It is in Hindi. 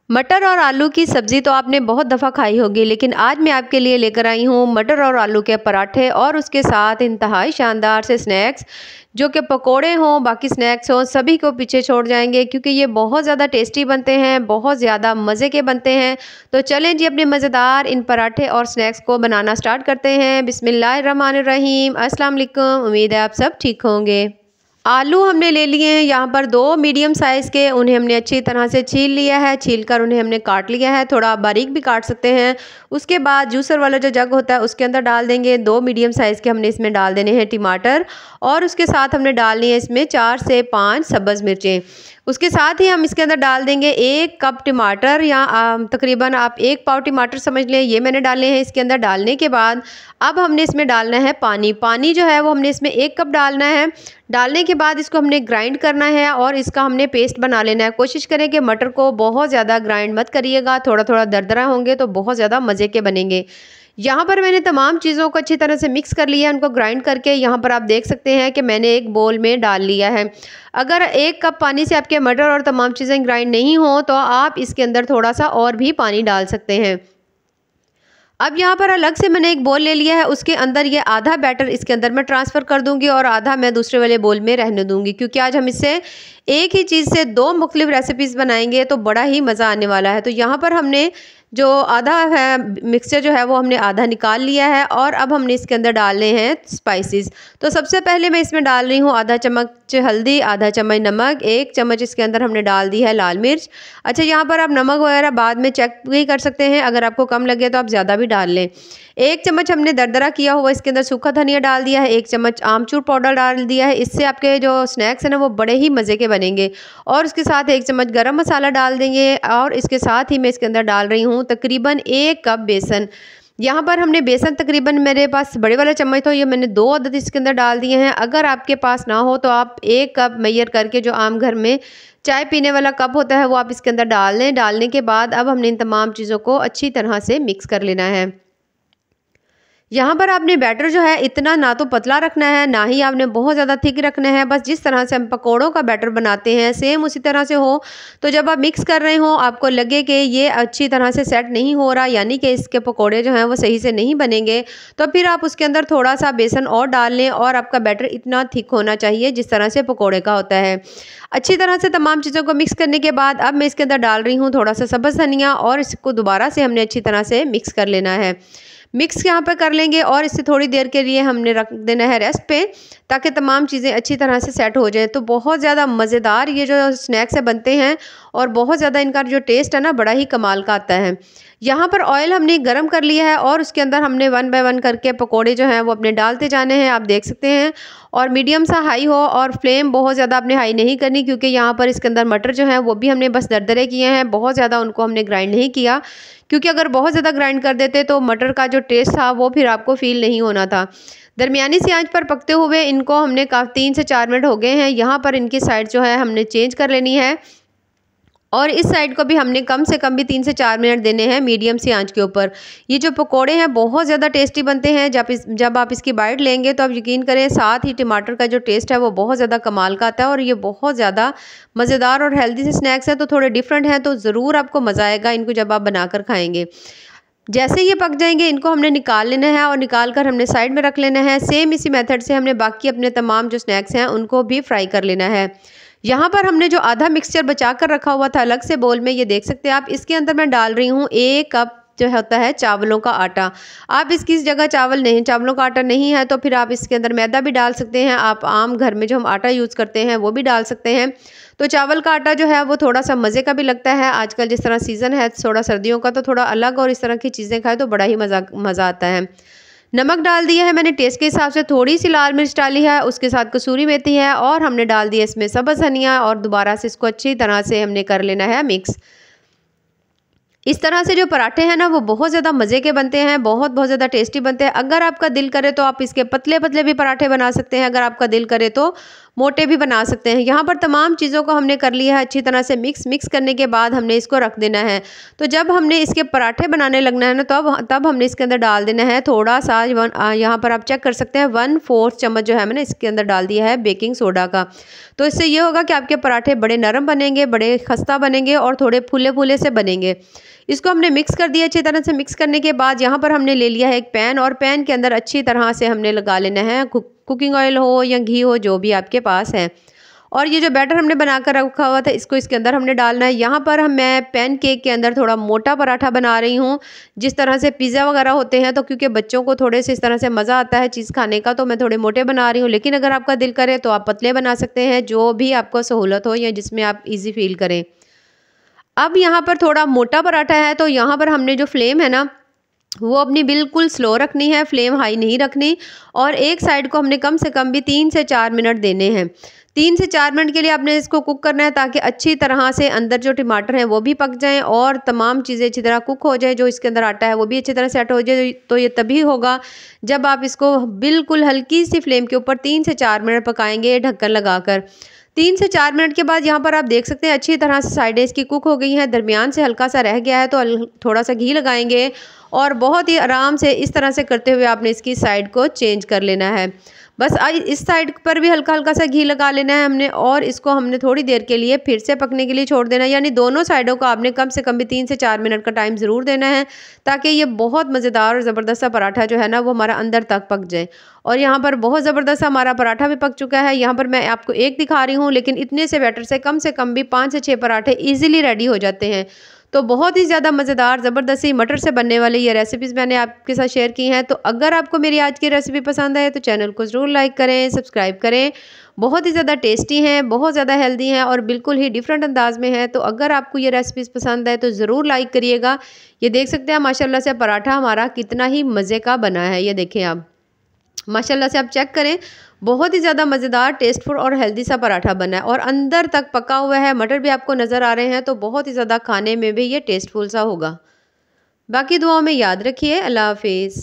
मटर और आलू की सब्ज़ी तो आपने बहुत दफ़ा खाई होगी, लेकिन आज मैं आपके लिए लेकर आई हूँ मटर और आलू के पराठे और उसके साथ इंतहाई शानदार से स्नैक्स, जो कि पकोड़े हों, बाकी स्नैक्स हों, सभी को पीछे छोड़ जाएंगे क्योंकि ये बहुत ज़्यादा टेस्टी बनते हैं, बहुत ज़्यादा मज़े के बनते हैं। तो चलें जी, अपने मज़ेदार इन पराठे और स्नैक्स को बनाना स्टार्ट करते हैं। बिस्मिल्लाहिर्रहमानिर्रहीम। अस्सलाम वालेकुम। उम्मीद है आप सब ठीक होंगे। आलू हमने ले लिए हैं यहाँ पर 2 मीडियम साइज़ के, उन्हें हमने अच्छी तरह से छील लिया है। छीलकर उन्हें हमने काट लिया है, थोड़ा बारीक भी काट सकते हैं। उसके बाद जूसर वाला जो जग होता है उसके अंदर डाल देंगे 2 मीडियम साइज़ के, हमने इसमें डाल देने हैं टमाटर और उसके साथ हमने डालनी है इसमें 4 से 5 सब्ज़ मिर्चें। उसके साथ ही हम इसके अंदर डाल देंगे 1 कप टमाटर या तकरीबन आप 1 पाव टमाटर समझ लें, ये मैंने डाले हैं। इसके अंदर डालने के बाद अब हमने इसमें डालना है पानी। पानी जो है वो हमने इसमें 1 कप डालना है। डालने के बाद इसको हमने ग्राइंड करना है और इसका हमने पेस्ट बना लेना है। कोशिश करें कि मटर को बहुत ज़्यादा ग्राइंड मत करिएगा, थोड़ा थोड़ा दरदरा होंगे तो बहुत ज़्यादा मज़े के बनेंगे। यहाँ पर मैंने तमाम चीज़ों को अच्छी तरह से मिक्स कर लिया है, उनको ग्राइंड करके यहाँ पर आप देख सकते हैं कि मैंने एक बोल में डाल लिया है। अगर 1 कप पानी से आपके मटर और तमाम चीज़ें ग्राइंड नहीं हो तो आप इसके अंदर थोड़ा सा और भी पानी डाल सकते हैं। अब यहाँ पर अलग से मैंने एक बोल ले लिया है, उसके अंदर ये आधा बैटर इसके अंदर मैं ट्रांसफ़र कर दूंगी और आधा मैं दूसरे वाले बोल में रहने दूंगी, क्योंकि आज हम इससे एक ही चीज़ से 2 मुख्तलिफ रेसिपीज़ बनाएंगे तो बड़ा ही मज़ा आने वाला है। तो यहाँ पर हमने जो आधा है मिक्सचर जो है वो हमने आधा निकाल लिया है और अब हमने इसके अंदर डालने हैं स्पाइसेस। तो सबसे पहले मैं इसमें डाल रही हूँ आधा चम्मच हल्दी, आधा चम्मच नमक, 1 चम्मच इसके अंदर हमने डाल दी है लाल मिर्च। अच्छा, यहाँ पर आप नमक वगैरह बाद में चेक भी कर सकते हैं, अगर आपको कम लगे तो आप ज़्यादा भी डाल लें। 1 चम्मच हमने दरदरा किया हुआ इसके अंदर सूखा धनिया डाल दिया है, 1 चम्मच आमचूर पाउडर डाल दिया है। इससे आपके जो स्नैक्स हैं ना वो बड़े ही मज़े के बनेंगे। और उसके साथ 1 चम्मच गरम मसाला डाल देंगे और इसके साथ ही मैं इसके अंदर डाल रही हूँ तकरीबन 1 कप बेसन। यहाँ पर हमने बेसन तकरीबन, मेरे पास बड़े वाला चम्मच तो ये मैंने 2 अदद इसके अंदर डाल दिए हैं। अगर आपके पास ना हो तो आप 1 कप मेजर करके, जो आम घर में चाय पीने वाला कप होता है वो आप इसके अंदर डाल लें। डालने के बाद अब हमने इन तमाम चीज़ों को अच्छी तरह से मिक्स कर लेना है। यहाँ पर आपने बैटर जो है इतना ना तो पतला रखना है, ना ही आपने बहुत ज़्यादा थिक रखना है। बस जिस तरह से हम पकोड़ों का बैटर बनाते हैं सेम उसी तरह से हो। तो जब आप मिक्स कर रहे हो आपको लगे कि ये अच्छी तरह से सेट नहीं हो रहा, यानी कि इसके पकोड़े जो हैं वो सही से नहीं बनेंगे, तो फिर आप उसके अंदर थोड़ा सा बेसन और डाल लें और आपका बैटर इतना थिक होना चाहिए जिस तरह से पकोड़े का होता है। अच्छी तरह से तमाम चीज़ों को मिक्स करने के बाद अब मैं इसके अंदर डाल रही हूँ थोड़ा सा सब्ज़ धनिया और इसको दोबारा से हमने अच्छी तरह से मिक्स कर लेना है। मिक्स यहाँ पे कर लेंगे और इसे थोड़ी देर के लिए हमने रख देना है रेस्ट पे, ताकि तमाम चीज़ें अच्छी तरह से सेट हो जाए। तो बहुत ज़्यादा मज़ेदार ये जो स्नैक्स है बनते हैं और बहुत ज़्यादा इनका जो टेस्ट है ना बड़ा ही कमाल का आता है। यहाँ पर ऑयल हमने गरम कर लिया है और उसके अंदर हमने 1 बाय 1 करके पकोड़े जो हैं वो अपने डालते जाने हैं, आप देख सकते हैं। और मीडियम सा हाई हो और फ्लेम बहुत ज़्यादा आपने हाई नहीं करनी, क्योंकि यहाँ पर इसके अंदर मटर जो हैं वो भी हमने बस दरदरे किए हैं, बहुत ज़्यादा उनको हमने ग्राइंड नहीं किया, क्योंकि अगर बहुत ज़्यादा ग्राइंड कर देते तो मटर का जो टेस्ट था वो फिर आपको फील नहीं होना था। दरमियानी सी आंच पर पकते हुए इनको हमने 3 से 4 मिनट हो गए हैं। यहाँ पर इनकी साइड जो है हमने चेंज कर लेनी है और इस साइड को भी हमने कम से कम भी 3 से 4 मिनट देने हैं मीडियम सी आंच के ऊपर। ये जो पकोड़े हैं बहुत ज़्यादा टेस्टी बनते हैं। जब आप इसकी बाइट लेंगे तो आप यकीन करें, साथ ही टमाटर का जो टेस्ट है वो बहुत ज़्यादा कमाल का आता है और ये बहुत ज़्यादा मज़ेदार और हेल्दी से स्नैक्स है, तो थोड़े डिफरेंट हैं, तो ज़रूर आपको मज़ा आएगा इनको जब आप बनाकर खाएँगे। जैसे ये पक जाएंगे इनको हमने निकाल लेना है और निकाल कर हमने साइड में रख लेना है। सेम इसी मेथड से हमने बाकी अपने तमाम जो स्नैक्स हैं उनको भी फ्राई कर लेना है। यहाँ पर हमने जो आधा मिक्सचर बचा कर रखा हुआ था अलग से बोल में, ये देख सकते हैं आप, इसके अंदर मैं डाल रही हूँ 1 कप जो होता है चावलों का आटा। आप इसकी इस जगह चावलों का आटा नहीं है तो फिर आप इसके अंदर मैदा भी डाल सकते हैं। आप आम घर में जो हम आटा यूज़ करते हैं वो भी डाल सकते हैं। तो चावल का आटा जो है वो थोड़ा सा मज़े का भी लगता है। आजकल जिस तरह सीज़न है थोड़ा सर्दियों का, तो थोड़ा अलग और इस तरह की चीज़ें खाएँ तो बड़ा ही मज़ा आता है। नमक डाल दिया है मैंने टेस्ट के हिसाब से, थोड़ी सी लाल मिर्च डाली है, उसके साथ कसूरी मेथी है और हमने डाल दिया इसमें सब्ज़ धनिया और दोबारा से इसको अच्छी तरह से हमने कर लेना है मिक्स। इस तरह से जो पराठे हैं ना वो बहुत ज़्यादा मज़े के बनते हैं, बहुत ज़्यादा टेस्टी बनते हैं। अगर आपका दिल करे तो आप इसके पतले पतले भी पराठे बना सकते हैं, अगर आपका दिल करे तो मोटे भी बना सकते हैं। यहाँ पर तमाम चीज़ों को हमने कर लिया है अच्छी तरह से मिक्स करने के बाद हमने इसको रख देना है। तो जब हमने इसके पराठे बनाने लगना है ना, तब हमने इसके अंदर डाल देना है थोड़ा सा यहाँ पर आप चेक कर सकते हैं 1/4 चम्मच जो है मैंने इसके अंदर डाल दिया है बेकिंग सोडा का। तो इससे ये होगा कि आपके पराठे बड़े नरम बनेंगे, बड़े खस्ता बनेंगे और थोड़े फूले फूले से बनेंगे। इसको हमने मिक्स कर दिया। अच्छी तरह से मिक्स करने के बाद यहाँ पर हमने ले लिया है एक पैन, और पैन के अंदर अच्छी तरह से हमने लगा लेना है कुकिंग ऑयल हो या घी हो, जो भी आपके पास है। और ये जो बैटर हमने बनाकर रखा हुआ था इसको इसके अंदर हमने डालना है। यहाँ पर मैं पैन केक के अंदर थोड़ा मोटा पराठा बना रही हूँ, जिस तरह से पिज़्ज़ा वगैरह होते हैं। तो क्योंकि बच्चों को थोड़े से इस तरह से मज़ा आता है चीज़ खाने का, तो मैं थोड़े मोटे बना रही हूँ। लेकिन अगर आपका दिल करे तो आप पतले बना सकते हैं, जो भी आपको सहूलत हो या जिसमें आप ईजी फील करें। अब यहाँ पर थोड़ा मोटा पराठा है, तो यहाँ पर हमने जो फ्लेम है ना वो अपनी बिल्कुल स्लो रखनी है, फ्लेम हाई नहीं रखनी। और एक साइड को हमने कम से कम भी 3 से 4 मिनट देने हैं। 3 से 4 मिनट के लिए आपने इसको कुक करना है, ताकि अच्छी तरह से अंदर जो टमाटर हैं वो भी पक जाएं और तमाम चीज़ें अच्छी तरह कुक हो जाए। जो इसके अंदर आटा है वो भी अच्छी तरह सेट हो जाए। तो ये तभी होगा जब आप इसको बिल्कुल हल्की सी फ्लेम के ऊपर 3 से 4 मिनट पकाएंगे ढक्कन लगाकर। 3 से 4 मिनट के बाद यहाँ पर आप देख सकते हैं अच्छी तरह से साइडें इसकी कुक हो गई हैं, दरमियान से हल्का सा रह गया है। तो थोड़ा सा घी लगाएंगे और बहुत ही आराम से इस तरह से करते हुए आपने इसकी साइड को चेंज कर लेना है। बस इस साइड पर भी हल्का हल्का सा घी लगा लेना है हमने, और इसको हमने थोड़ी देर के लिए फिर से पकने के लिए छोड़ देना है। यानी दोनों साइडों को आपने कम से कम भी 3 से 4 मिनट का टाइम ज़रूर देना है, ताकि ये बहुत मज़ेदार और ज़बरदस्त सा पराठा जो है ना वो हमारा अंदर तक पक जाए। और यहाँ पर बहुत ज़बरदस्त हमारा पराठा भी पक चुका है। यहाँ पर मैं आपको एक दिखा रही हूँ, लेकिन इतने से बैटर से कम भी 5 से 6 पराठे ईजिली रेडी हो जाते हैं। तो बहुत ही ज़्यादा मज़ेदार ज़बरदस्त सी मटर से बनने वाली ये रेसिपीज़ मैंने आपके साथ शेयर की हैं। तो अगर आपको मेरी आज की रेसिपी पसंद आए तो चैनल को ज़रूर लाइक करें, सब्सक्राइब करें। बहुत ही ज़्यादा टेस्टी हैं, बहुत ज़्यादा हेल्दी हैं और बिल्कुल ही डिफरेंट अंदाज़ में है। तो अगर आपको ये रेसिपीज़ पसंद आए तो ज़रूर लाइक करिएगा। ये देख सकते हैं माशाल्लाह से पराठा हमारा कितना ही मज़े का बना है। ये देखें आप, माशाल्लाह से आप चेक करें, बहुत ही ज़्यादा मज़ेदार, टेस्टफुल और हेल्दी सा पराठा बना है और अंदर तक पका हुआ है। मटर भी आपको नज़र आ रहे हैं, तो बहुत ही ज़्यादा खाने में भी ये टेस्टफुल सा होगा। बाकी दुआओं में याद रखिए। अल्लाह हाफिज़।